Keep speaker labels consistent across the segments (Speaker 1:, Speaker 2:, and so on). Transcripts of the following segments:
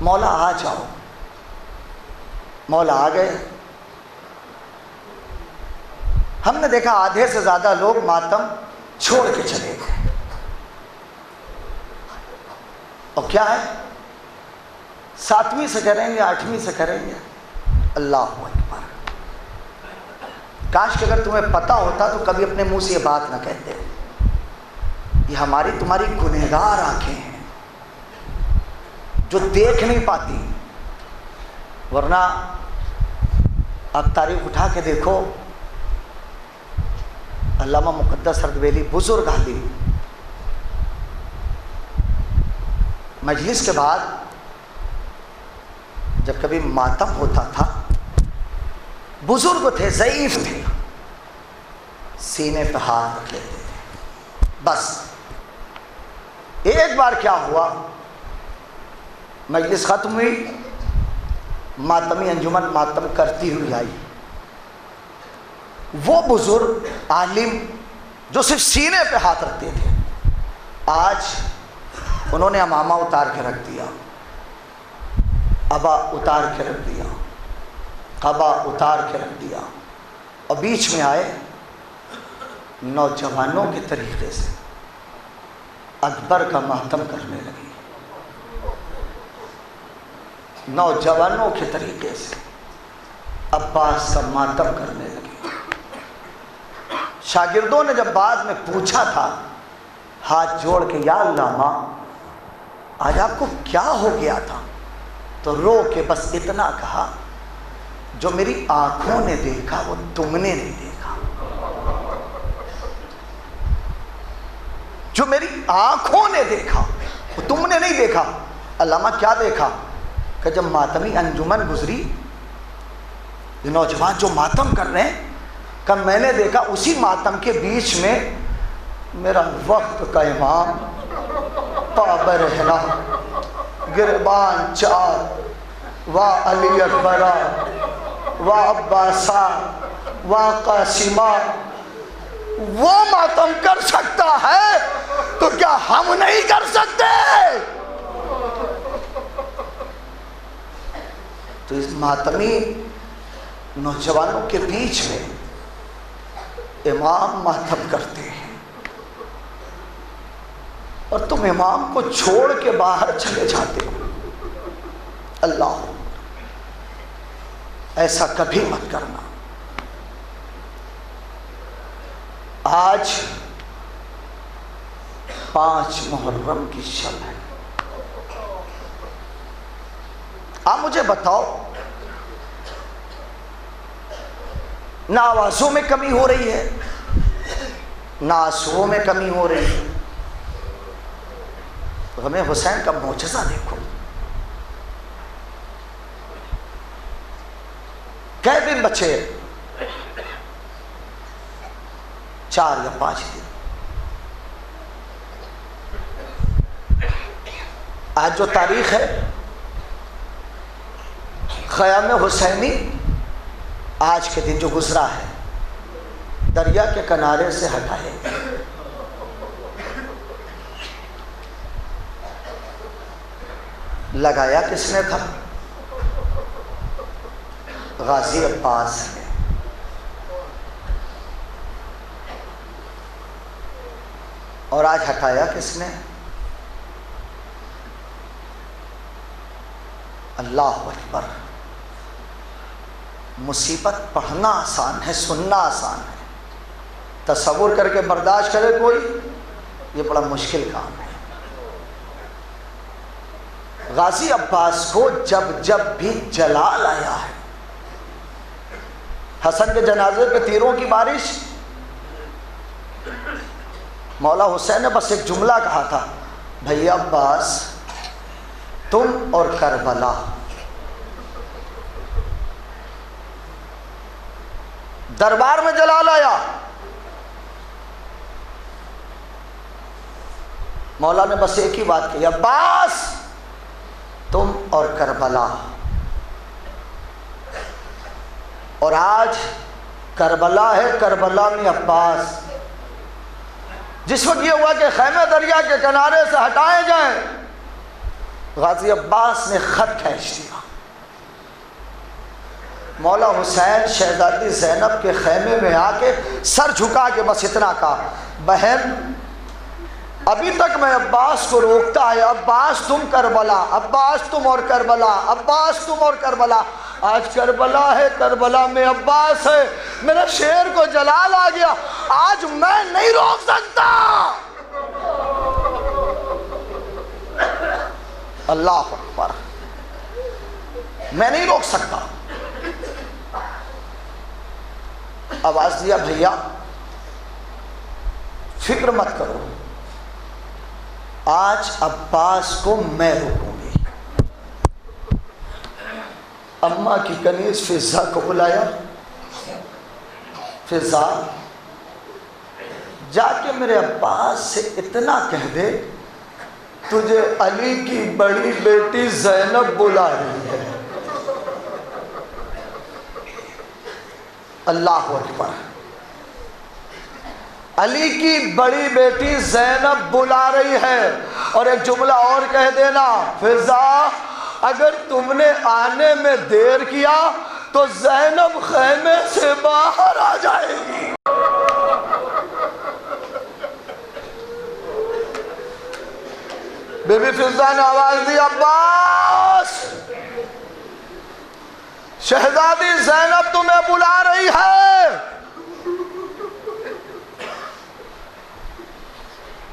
Speaker 1: مولا آ جاؤ. مولا آ گئے. ہم نے دیکھا آدھے سے زیادہ لوگ ماتم چھوڑ کے چلے گئے. اور کیا ہے؟ 7ویں سے کریں گے، 8ویں سے کریں گے. اللہ اکبر. کاش کہ اگر تمہیں پتہ ہوتا تو کبھی اپنے منہ سے یہ بات نہ کہتے. یہ ہماری تمہاری گنہگار آنکھیں ہیں جو دیکھ نہیں پاتی. ورنہ آپ تاریخ اٹھا کے دیکھو، علامہ مقدس اردبیلی بزرگ عالم مجلس کے بعد جب کبھی ماتم ہوتا تھا، بزرگ تھے، ضعیف تھے، سینے پہ ہاتھ رکھ لیتے تھے. بس ایک بار کیا ہوا، مجلس ختم ہوئی، ماتمی انجمن ماتم کرتی ہوئی آئی. وہ بزرگ عالم جو صرف سینے پہ ہاتھ رکھتے تھے، آج انہوں نے عمامہ اتار کے رکھ دیا، ابا اتار کے رکھ دیا، قبا اتار کے رکھ دیا، اور بیچ میں آئے نوجوانوں کے طریقے سے اکبر کا ماتم کرنے لگے. نوجوانوں کے طریقے سے عباس کا ماتم کرنے لگے. شاگردوں نے جب بعد میں پوچھا تھا ہاتھ جوڑ کے، یا علامہ آج آپ کو کیا ہو گیا تھا؟ تو رو کے بس اتنا کہا، جو میری آنکھوں نے دیکھا وہ تم نے نہیں دیکھا. جو میری آنکھوں نے دیکھا وہ تم نے نہیں دیکھا. علامہ کیا دیکھا؟ کہ جب ماتمی انجمن گزری، نوجوان جو ماتم کر رہے ہیں، کہ میں نے دیکھا اسی ماتم کے بیچ میں میرا وقت کا امام پابر رہنا گربان چار وا علی اکبرہ وا عباسہ وا قاسمہ، وہ ماتم کر سکتا ہے تو کیا ہم نہیں کر سکتے؟ تو اس ماتمی نوجوانوں کے بیچ میں امام ماتم کرتے ہیں، اور تم امام کو چھوڑ کے باہر چلے جاتے ہو. اللہ، ایسا کبھی مت کرنا. آج 5 محرم کی شب ہے. آپ مجھے بتاؤ، نہ آوازوں میں کمی ہو رہی ہے، نہ آنسوؤں میں کمی ہو رہی ہے. ہمیں حسین کا معجزہ دیکھو. کئے دن بچے؟ 4 یا 5 دن. آج جو تاریخ ہے خیام حسینی، آج کے دن جو گزرا ہے، دریا کے کنارے سے ہٹائے گئے. لگایا کس نے تھا؟ غازی عباس نے. اور آج ہٹایا کس نے؟ اللہ اکبر. مصیبت پڑھنا آسان ہے، سننا آسان ہے، تصور کر کے برداشت کرے کوئی، یہ بڑا مشکل کام ہے. غازی عباس کو جب جب بھی جلال آیا ہے، حسن کے جنازے پہ تیروں کی بارش، مولا حسین نے بس ایک جملہ کہا تھا، بھیا عباس تم اور کربلا. دربار میں جلال آیا، مولا نے بس ایک ہی بات کہی، عباس تم اور کربلا. اور آج کربلا ہے، کربلا میں عباس. جس وقت یہ ہوا کہ خیمے دریا کے کنارے سے ہٹائے جائیں، غازی عباس نے خط کھینچ دیا، مولا حسین شہزادی زینب کے خیمے میں آ کے سر جھکا کے بس اتنا کہا، بہن ابھی تک میں عباس کو روکتا ہے، عباس تم کربلا، عباس تم اور کربلا، عباس تم اور کربلا، آج کربلا ہے، کربلا میں عباس ہے، میرے شیر کو جلال آ گیا، آج میں نہیں روک سکتا۔ اللہ اکبر، میں نہیں روک سکتا۔ آواز دیا، بھیا فکر مت کرو، آج عباس کو میں روکوں گی۔ اماں کی کنیز فضا کو بلایا، فضا جا کے میرے عباس سے اتنا کہہ دے، تجھے علی کی بڑی بیٹی زینب بلا رہی ہے۔ اللہ اکبر، علی کی بڑی بیٹی زینب بلا رہی ہے۔ اور ایک جملہ اور کہہ دینا، فضا اگر تم نے آنے میں دیر کیا تو زینب خیمے سے باہر آ جائے گی۔ بی بی فضا نے آواز دی، عباس شہزادی زینب تمہیں بلا رہی ہے۔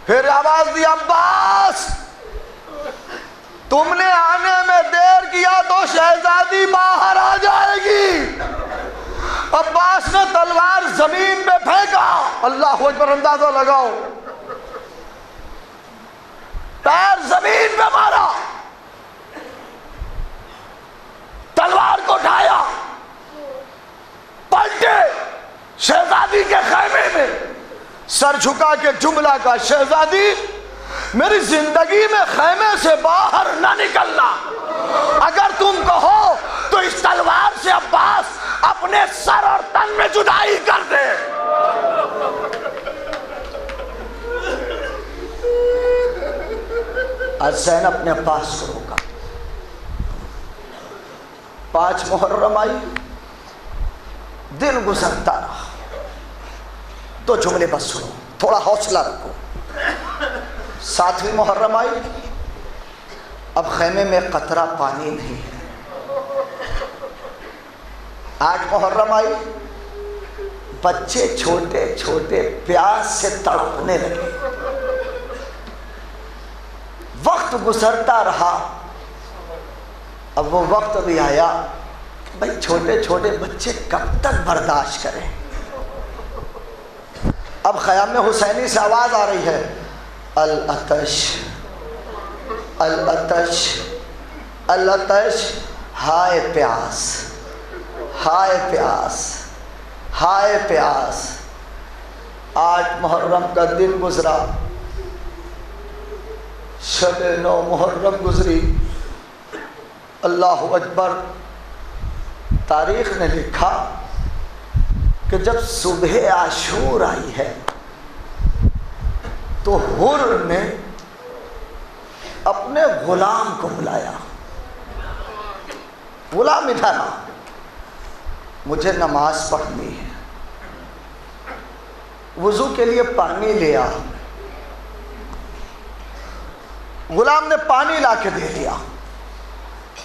Speaker 1: پھر آواز دی، عباس تم نے آنے میں دیر کیا تو شہزادی باہر آ جائے گی۔ عباس نے تلوار زمین پہ پھینکا، اللہ اکبر، اندازہ لگاؤ، پیر زمین پہ مارا، تلوار کو اٹھایا، پلٹے شہزادی کے خیمے میں، سر جھکا کے جملہ کا، شہزادی میری زندگی میں خیمے سے باہر نہ نکلنا، اگر تم کہو تو اس تلوار سے عباس اپنے سر اور تن میں جدائی کر دے۔ آج زینب اپنے عباس کو روکا۔ 5 محرم آئی، دن گزرتا رہا، 2 جملے بس سنو، تھوڑا حوصلہ رکھو۔ 7ویں محرم آئی، اب خیمے میں قطرہ پانی نہیں ہے۔ 8 محرم آئی، بچے چھوٹے چھوٹے پیاس سے تڑپنے لگے، وقت گزرتا رہا، اب وہ وقت بھی آیا کہ بھائی چھوٹے چھوٹے بچے کب تک برداشت کریں۔ اب خیام حسینی سے آواز آ رہی ہے، العطش العطش العطش، ہائے پیاس ہائے پیاس ہائے پیاس۔ 8 محرم کا دن گزرا، شب 9 محرم گزری۔ اللہ اکبر، تاریخ نے لکھا کہ جب صبح عاشور آئی ہے تو حر نے اپنے غلام کو بلایا، غلام ادھر آ، مجھے نماز پڑھنی ہے، وضو کے لیے پانی لے آ۔ غلام نے پانی لا کے دے دیا،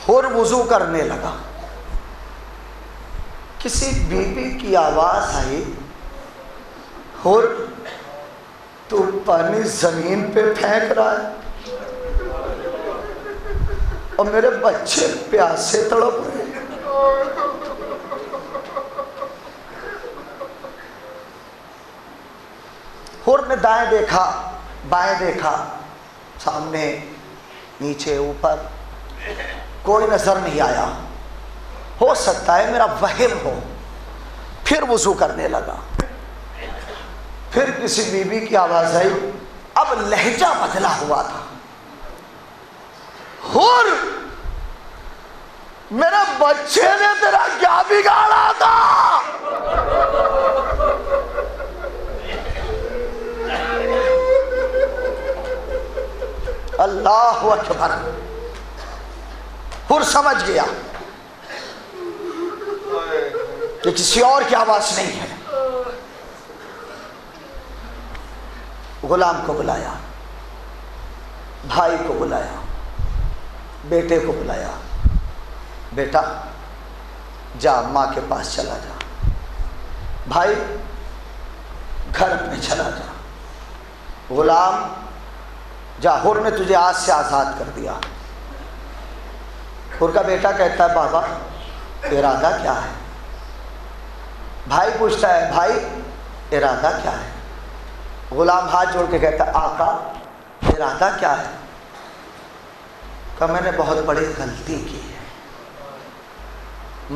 Speaker 1: حر وضو کرنے لگا۔ کسی بی بی کی آواز آئی، حر تو پانی زمین پہ پھینک رہا ہے اور میرے بچے پیاسے تڑپ رہے ہیں۔ حر نے دائیں دیکھا، بائیں دیکھا، سامنے نیچے اوپر، کوئی نظر نہیں آیا۔ ہو سکتا ہے میرا وہم ہو۔ پھر وضو کرنے لگا، پھر کسی بی بی کی آواز آئی، اب لہجہ بدلا ہوا تھا، حر میرے بچے نے تیرا کیا بگاڑا تھا؟ اللہ اکبر، حر سمجھ گیا کہ کسی اور کی آواز نہیں ہے. غلام کو بلایا، بھائی کو بلایا، بیٹے کو بلایا، بیٹا جا ماں کے پاس چلا جا، بھائی گھر اپنے چلا جا، غلام جا حر نے تجھے آج سے آزاد کر دیا. حر کا بیٹا کہتا ہے بابا ارادہ کیا ہے؟ بھائی پوچھتا ہے بھائی ارادہ کیا ہے؟ غلام ہاتھ جوڑ کے کہتا ہے آقا ارادہ کیا ہے؟ کہ میں نے بہت بڑی غلطی کی ہے،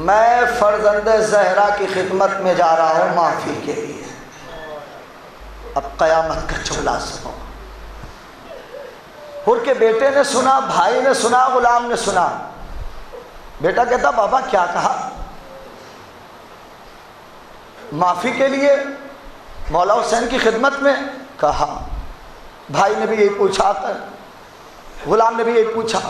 Speaker 1: میں فرزند زہرا کی خدمت میں جا رہا ہوں معافی کے لیے. اب قیامت کا چولہا سنو. حر کے بیٹے نے سنا، بھائی نے سنا، غلام نے سنا. بیٹا کہتا بابا کیا کہا؟ معافی کے لیے مولا حسین کی خدمت میں؟ کہا. بھائی نے بھی یہی پوچھا، غلام نے بھی یہی پوچھا.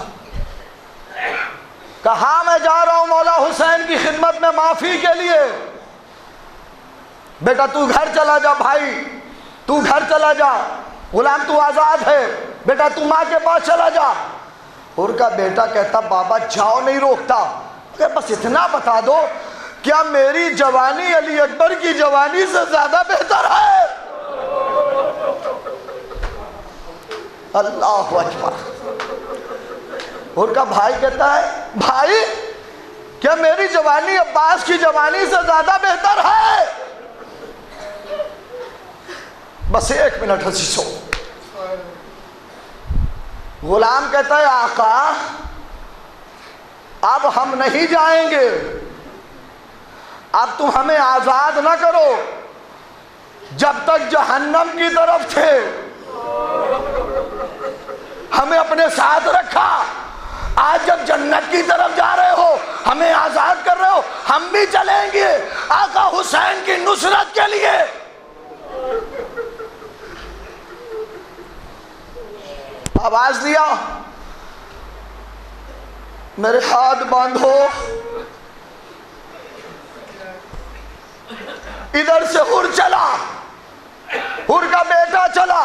Speaker 1: کہا میں جا رہا ہوں مولا حسین کی خدمت میں معافی کے لیے. بیٹا تو گھر چلا جا، بھائی تو گھر چلا جا، غلام تو آزاد ہے، بیٹا تو ماں کے پاس چلا جا. حر کا بیٹا کہتا بابا جاؤ نہیں روکتا، بس اتنا بتا دو کیا میری جوانی علی اکبر کی جوانی سے زیادہ بہتر ہے؟ اللہ اکبر. حر کا بھائی کہتا ہے بھائی کیا میری جوانی عباس کی جوانی سے زیادہ بہتر ہے؟ بس ایک منٹ ہنسی سو. غلام کہتا ہے آقا اب ہم نہیں جائیں گے، اب تم ہمیں آزاد نہ کرو، جب تک جہنم کی طرف تھے ہمیں اپنے ساتھ رکھا، آج جب جنت کی طرف جا رہے ہو ہمیں آزاد کر رہے ہو، ہم بھی چلیں گے آقا حسین کی نصرت کے لیے. آواز دیا میرے ہاتھ باندھو. ادھر سے حر چلا، حر کا بیٹا چلا،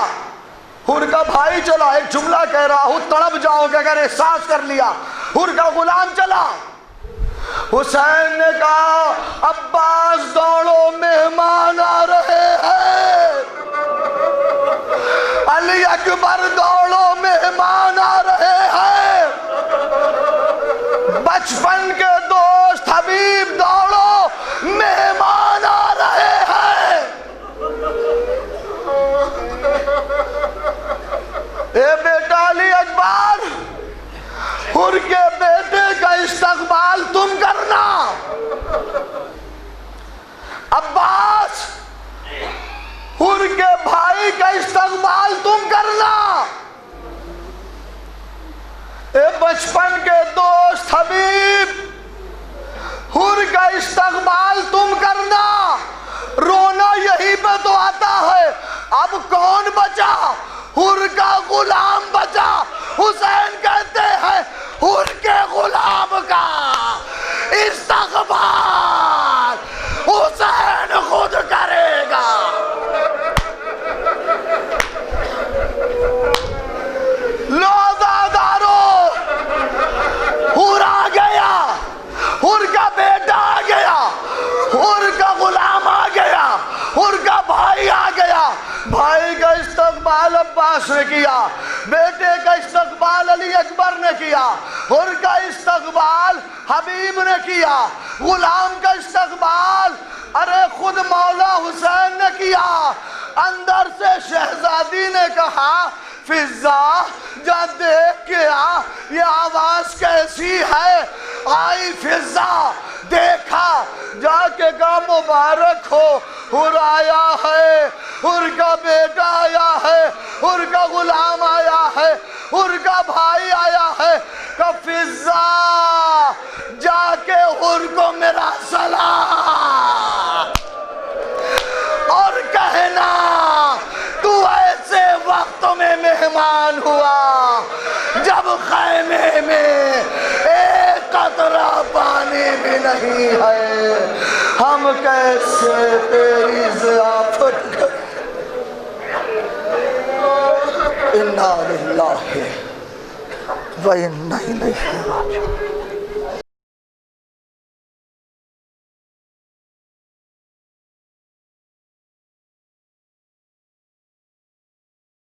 Speaker 1: حر کا بھائی چلا. ایک جملہ کہہ رہا ہوں تڑپ جاؤ گے اگر احساس کر لیا. حر کا غلام چلا. حسین نے کہا عباس دوڑو مہمان آ رہے ہیں، علی اکبر دوڑو مہمان آ رہے ہیں، بچپن کے دوست حبیب دوڑو مہمان آ رہے ہیں. اے بیٹا علی اکبر حر کے بیٹے کا استقبال تم کرنا، عباس حر کے بھائی کا استقبال تم کرنا، اے بچپن کے دوست حبیب حر کا استقبال تم کرنا. رونا یہی پہ تو آتا ہے. اب کون بچا؟ حر کا غلام بچا. حسین کہتے ہیں حر کے غلام کا استقبال حسین خود کرے گا. لوزادارو حر آ گیا، حر کا بیٹا آ گیا، حر کا غلام آ گیا، حر کا بھائی آ گیا. بھائی کا استقبال عباس نے کیا، بیٹے کا استقبال علی اکبر نے کیا، حر کا استقبال حبیب نے کیا، غلام کا استقبال ارے خود مولا حسین نے کیا. اندر سے شہزادی نے کہا فضا جا دیکھ کے آ یہ آواز کیسی ہے. آئی فضا، دیکھا، جا کے کہا مبارک ہو حر آیا ہے، حر کا بیٹا آیا ہے، حر کا غلام آیا ہے، حر کا بھائی آیا ہے. کہ فضا جا کے حر کو میرا سلام اور کہنا تو ایسے وقت میں مہمان ہوا جب خیمے میں ایک نہیں ہے، ہم کیسے تیری ضیافت کریں۔ انا للہ و انا الیہ راجعون۔